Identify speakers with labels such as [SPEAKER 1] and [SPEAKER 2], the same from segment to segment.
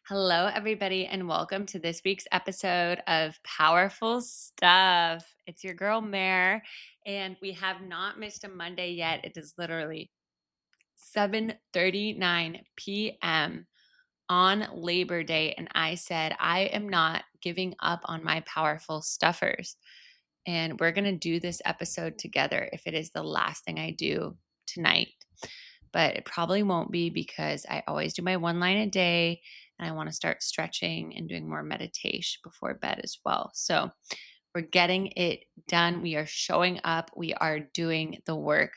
[SPEAKER 1] Hello, everybody, and welcome to this week's episode of Powerful Stuff. It's your girl, Mare, and we have not missed a Monday yet. It is literally 7:39 p.m. on Labor Day, and I said, I am not giving up on my powerful stuffers. And we're going to do this episode together if it is the last thing I do tonight. But it probably won't be because I always do my one line a day and I want to start stretching and doing more meditation before bed as well. So we're getting it done. We are showing up. We are doing the work.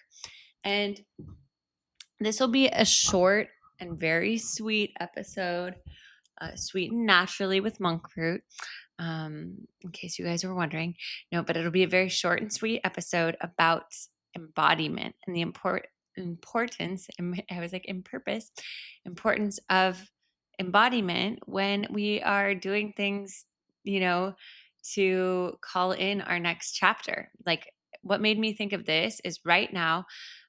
[SPEAKER 1] And this will be a short and very sweet episode, sweetened naturally with monk fruit. In case you guys were wondering, no, but it'll be a very short and sweet episode about embodiment and the importance, I was like in purpose, importance of embodiment when we are doing things, to call in our next chapter. Like what made me think of this is right now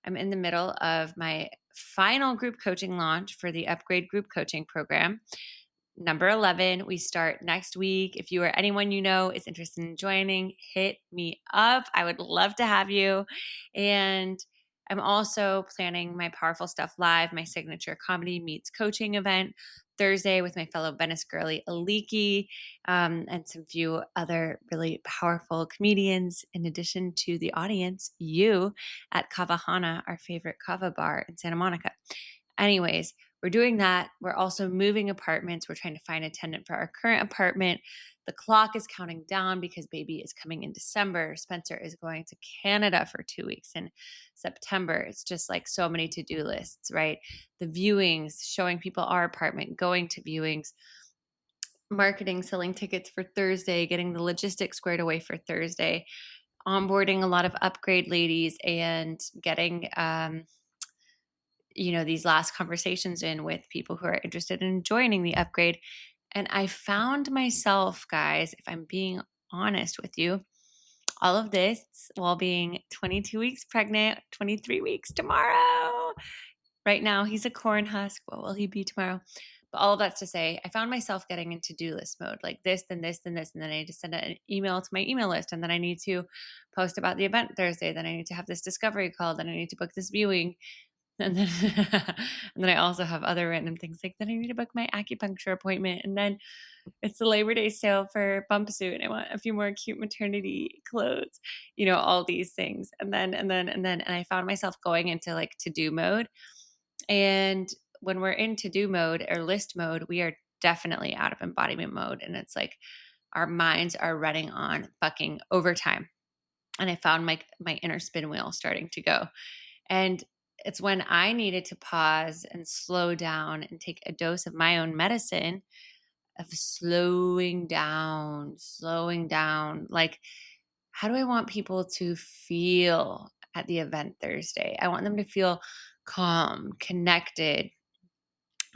[SPEAKER 1] I'm in the middle of my final group coaching launch for the Upgrade Group Coaching Program. Number 11, we start next week. If you or anyone you know is interested in joining, hit me up. I would love to have you. And I'm also planning my Powerful Stuff Live, my signature comedy meets coaching event Thursday with my fellow Venice girly Aliki, and some few other really powerful comedians, in addition to the audience, you at Kavahana, our favorite kava bar in Santa Monica. Anyways, we're doing that. We're also moving apartments. We're trying to find a tenant for our current apartment. The clock is counting down because baby is coming in December. Spencer is going to Canada for 2 weeks in September. It's just like so many to-do lists, right? The viewings, showing people our apartment, going to viewings, marketing, selling tickets for Thursday, getting the logistics squared away for Thursday, onboarding a lot of upgrade ladies, and getting these last conversations in with people who are interested in joining the upgrade. And I found myself, guys, if I'm being honest with you, all of this while being 22 weeks pregnant, 23 weeks tomorrow. Right now, he's a corn husk. What will he be tomorrow? But all of that's to say, I found myself getting in to-do list mode, like this, then this, then this, and then I need to send an email to my email list, and then I need to post about the event Thursday, then I need to have this discovery call, then I need to book this viewing, and then and then I also have other random things like then I need to book my acupuncture appointment. And then it's the Labor Day sale for bump suit. And I want a few more cute maternity clothes, all these things. And I found myself going into like to-do mode. And when we're in to-do mode or list mode, we are definitely out of embodiment mode. And it's like our minds are running on fucking overtime. And I found my inner spin wheel starting to go. And it's when I needed to pause and slow down and take a dose of my own medicine of slowing down. Like, how do I want people to feel at the event Thursday? I want them to feel calm, connected,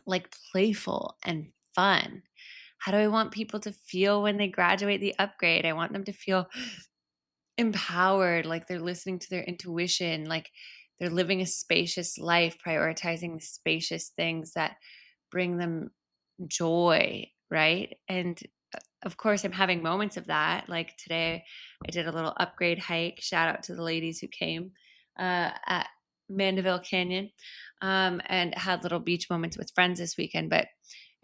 [SPEAKER 1] like playful and fun. How do I want people to feel when they graduate the upgrade? I want them to feel empowered, like they're listening to their intuition, like they're living a spacious life, prioritizing the spacious things that bring them joy, right? And of course, I'm having moments of that. Like today, I did a little upgrade hike. Shout out to the ladies who came at Mandeville Canyon, and had little beach moments with friends this weekend. But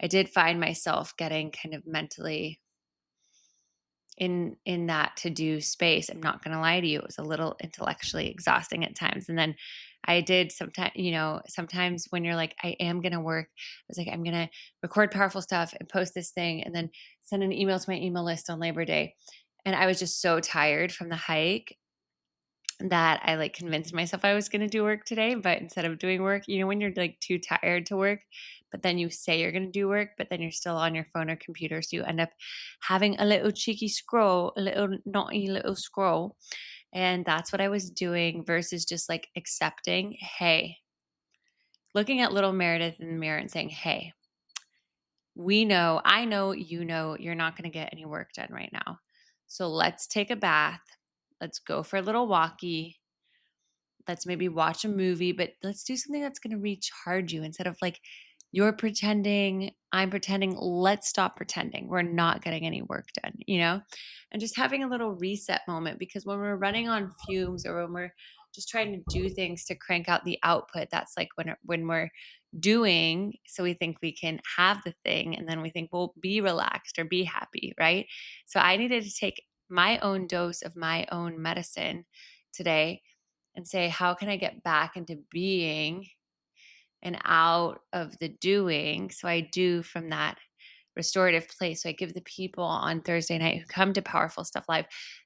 [SPEAKER 1] I did find myself getting kind of mentally in that to-do space. I'm not going to lie to you. It was a little intellectually exhausting at times. And then I did sometimes when you're like, I am going to work, I was like, I'm going to record powerful stuff and post this thing and then send an email to my email list on Labor Day. And I was just so tired from the hike that I like convinced myself I was going to do work today, but instead of doing work, when you're like too tired to work, but then you say you're going to do work, but then you're still on your phone or computer. So you end up having a little cheeky scroll, a little naughty little scroll. And that's what I was doing versus just like accepting, hey, looking at little Meredith in the mirror and saying, hey, I know, you're not going to get any work done right now. So let's take a bath. Let's go for a little walkie. Let's maybe watch a movie, but let's do something that's going to recharge you instead of like you're pretending, I'm pretending, let's stop pretending. We're not getting any work done, and just having a little reset moment, because when we're running on fumes, or when we're just trying to do things to crank out the output, that's like when we're doing, so we think we can have the thing, and then we think we'll be relaxed or be happy, right? So I needed to take my own dose of my own medicine today and say, how can I get back into being and out of the doing? So I do from that restorative place. So I give the people on Thursday night who come to Powerful Stuff Live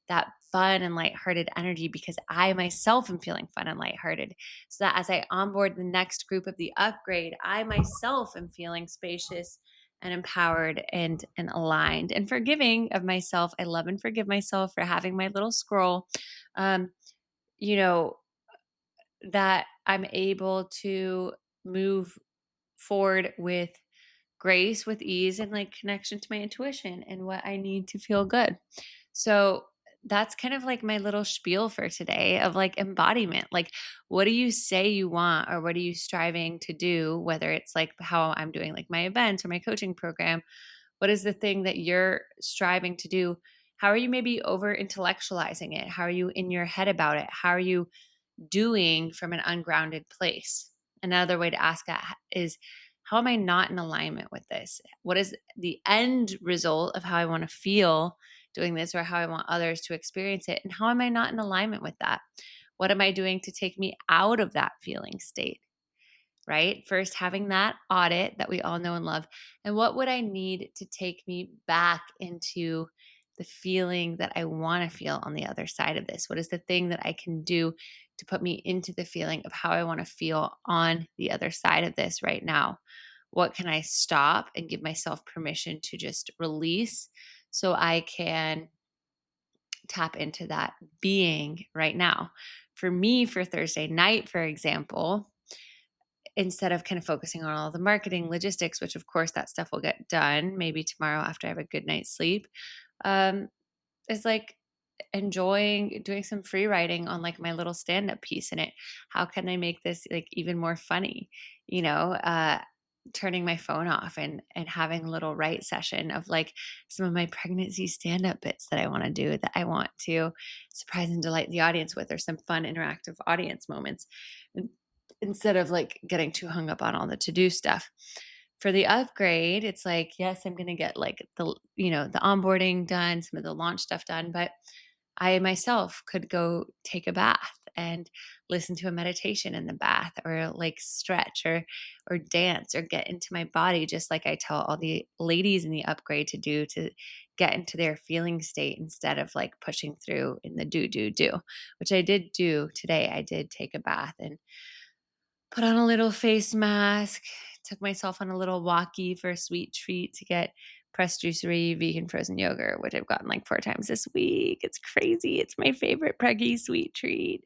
[SPEAKER 1] that fun and lighthearted energy, because I myself am feeling fun and lighthearted. So that as I onboard the next group of the upgrade, I myself am feeling spacious and empowered and aligned and forgiving of myself. I love and forgive myself for having my little scroll. Um, you know, that I'm able to move forward with grace, with ease, and like connection to my intuition and what I need to feel good. So that's kind of like my little spiel for today of like embodiment. Like, what do you say you want, or what are you striving to do? Whether it's like how I'm doing like my events or my coaching program, what is the thing that you're striving to do? How are you maybe over intellectualizing it? How are you in your head about it? How are you doing from an ungrounded place? Another way to ask that is, how am I not in alignment with this? What is the end result of how I want to feel doing this, or how I want others to experience it? And how am I not in alignment with that? What am I doing to take me out of that feeling state? Right? First, having that audit that we all know and love. And what would I need to take me back into the feeling that I want to feel on the other side of this? What is the thing that I can do to put me into the feeling of how I want to feel on the other side of this right now? What can I stop and give myself permission to just release, so I can tap into that being right now? For me, for Thursday night, for example, instead of kind of focusing on all the marketing logistics, which of course that stuff will get done maybe tomorrow after I have a good night's sleep, is like enjoying doing some free writing on like my little stand-up piece in it. How can I make this like even more funny? Turning my phone off and having a little write session of like some of my pregnancy stand-up bits that I want to do, that I want to surprise and delight the audience with, or some fun interactive audience moments, instead of like getting too hung up on all the to-do stuff. For the upgrade, it's like, yes, I'm going to get like the onboarding done, some of the launch stuff done, but I myself could go take a bath and listen to a meditation in the bath, or like stretch or dance, or get into my body, just like I tell all the ladies in the upgrade to do, to get into their feeling state, instead of like pushing through in the do, which I did do today. I did take a bath and put on a little face mask, took myself on a little walkie for a sweet treat to get pressed juicery vegan frozen yogurt, which I've gotten like 4 times this week. It's crazy. It's my favorite preggy sweet treat.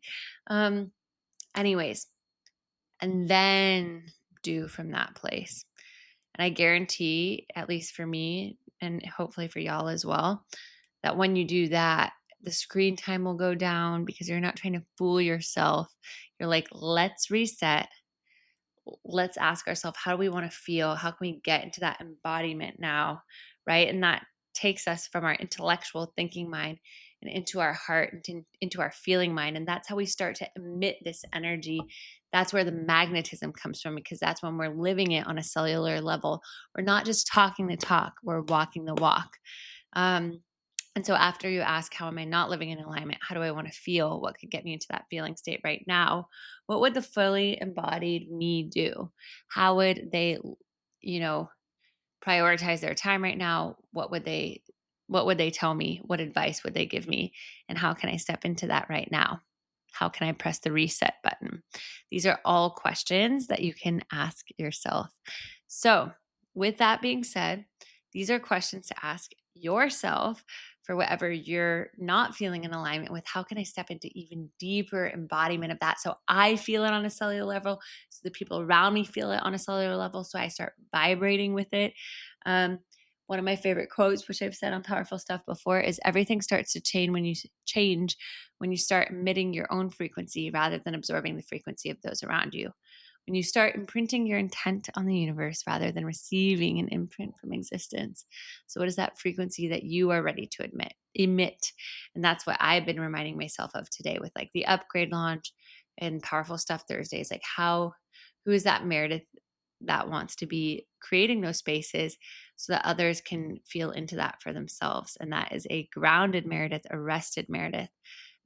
[SPEAKER 1] Anyways, and then do from that place. And I guarantee, at least for me, and hopefully for y'all as well, that when you do that, the screen time will go down, because you're not trying to fool yourself. You're like, let's reset. Let's ask ourselves, how do we want to feel? How can we get into that embodiment now? Right. And that takes us from our intellectual thinking mind and into our heart and into our feeling mind. And that's how we start to emit this energy. That's where the magnetism comes from, because that's when we're living it on a cellular level. We're not just talking the talk, we're walking the walk. And so after you ask, how am I not living in alignment? How do I want to feel? What could get me into that feeling state right now? What would the fully embodied me do? How would they, prioritize their time right now? What would they tell me? What advice would they give me? And how can I step into that right now? How can I press the reset button? These are all questions that you can ask yourself. So, with that being said, these are questions to ask yourself for whatever you're not feeling in alignment with. How can I step into even deeper embodiment of that, so I feel it on a cellular level, so the people around me feel it on a cellular level, so I start vibrating with it? One of my favorite quotes, which I've said on Powerful Stuff before, is everything starts to change when you start emitting your own frequency rather than absorbing the frequency of those around you. when you start imprinting your intent on the universe rather than receiving an imprint from existence. So what is that frequency that you are ready to emit? And that's what I've been reminding myself of today with like the upgrade launch and Powerful Stuff Thursdays. Like who is that Meredith that wants to be creating those spaces so that others can feel into that for themselves? And that is a grounded Meredith, a rested Meredith,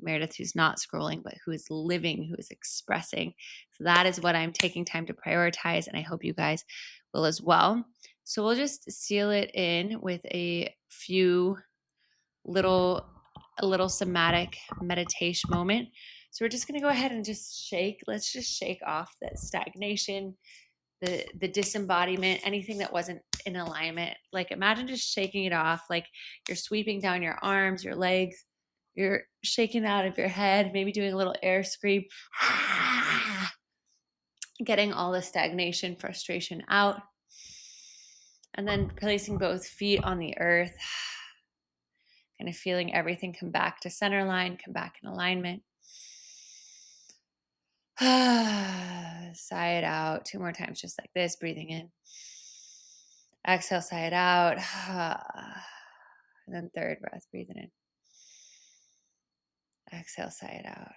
[SPEAKER 1] Meredith who's not scrolling, but who is living, who is expressing. So that is what I'm taking time to prioritize, and I hope you guys will as well. So we'll just seal it in with a little somatic meditation moment. So we're just going to go ahead and just shake. Let's just shake off that stagnation, the disembodiment, anything that wasn't in alignment. Like imagine just shaking it off, like you're sweeping down your arms, your legs, you're shaking out of your head, maybe doing a little air scream, getting all the stagnation, frustration out, and then placing both feet on the earth, kind of feeling everything come back to center line, come back in alignment. Sigh it out 2 more times, just like this, breathing in. Exhale, sigh it out. And then third breath, breathing in. Exhale, sigh it out.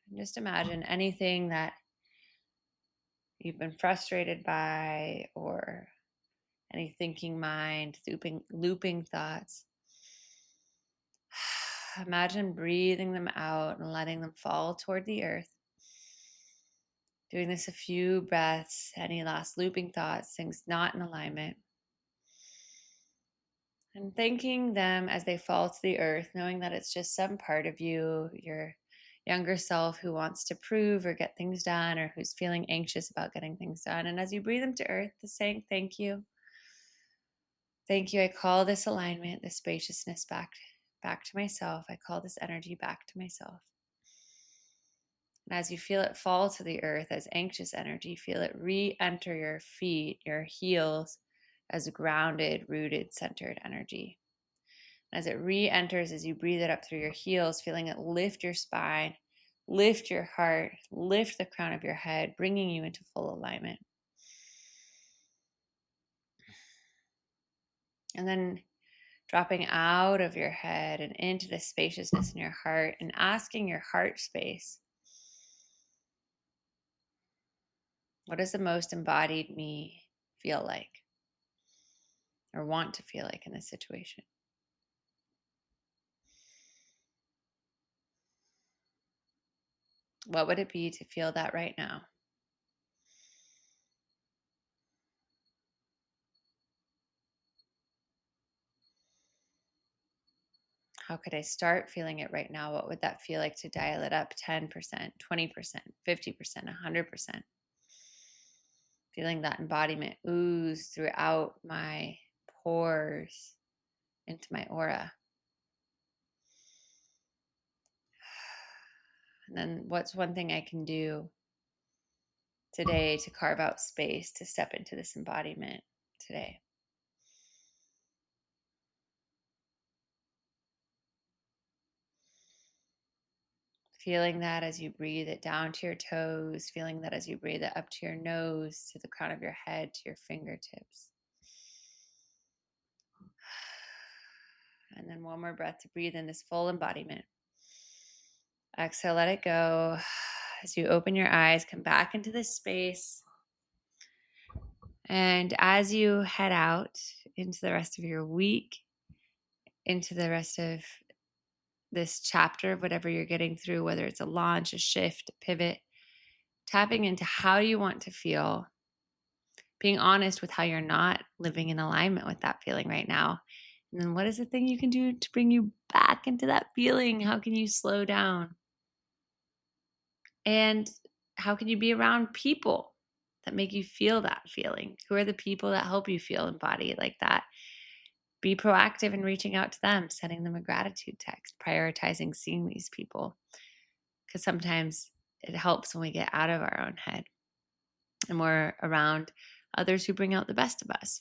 [SPEAKER 1] And just imagine anything that you've been frustrated by or any thinking mind, looping thoughts. Imagine breathing them out and letting them fall toward the earth. Doing this a few breaths, any last looping thoughts, things not in alignment. And thanking them as they fall to the earth, knowing that it's just some part of you, your younger self who wants to prove or get things done or who's feeling anxious about getting things done. And as you breathe them to earth, just saying thank you. Thank you. I call this alignment, this spaciousness back to myself. I call this energy back to myself. And as you feel it fall to the earth as anxious energy, feel it re-enter your feet, your heels, as grounded, rooted, centered energy. As it re-enters, as you breathe it up through your heels, feeling it lift your spine, lift your heart, lift the crown of your head, bringing you into full alignment. And then dropping out of your head and into the spaciousness in your heart and asking your heart space, what does the most embodied me feel like or want to feel like in this situation? What would it be to feel that right now? How could I start feeling it right now? What would that feel like to dial it up 10%, 20%, 50%, 100%? Feeling that embodiment ooze throughout my pores into my aura. And then what's one thing I can do today to carve out space to step into this embodiment today? Feeling that as you breathe it down to your toes, feeling that as you breathe it up to your nose, to the crown of your head, to your fingertips. And then one more breath to breathe in this full embodiment. Exhale, let it go. As you open your eyes, come back into this space. And as you head out into the rest of your week, into the rest of this chapter of whatever you're getting through, whether it's a launch, a shift, a pivot, tapping into how you want to feel, being honest with how you're not living in alignment with that feeling right now. And then what is the thing you can do to bring you back into that feeling? How can you slow down? And how can you be around people that make you feel that feeling? Who are the people that help you feel embodied like that? Be proactive in reaching out to them, sending them a gratitude text, prioritizing seeing these people. Because sometimes it helps when we get out of our own head and we're around others who bring out the best of us.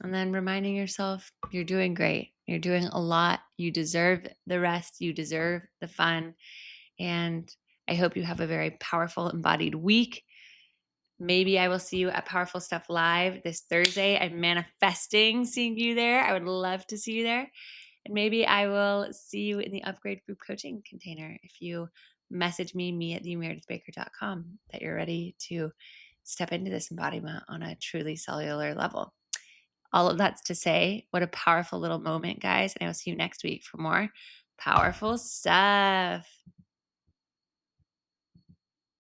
[SPEAKER 1] And then reminding yourself, you're doing great. You're doing a lot. You deserve the rest. You deserve the fun. And I hope you have a very powerful embodied week. Maybe I will see you at Powerful Stuff Live this Thursday. I'm manifesting seeing you there. I would love to see you there. And maybe I will see you in the Upgrade Group Coaching container if you message me at themeredithbaker.com, that you're ready to step into this embodiment on a truly cellular level. All of that's to say, what a powerful little moment, guys. And I will see you next week for more powerful stuff.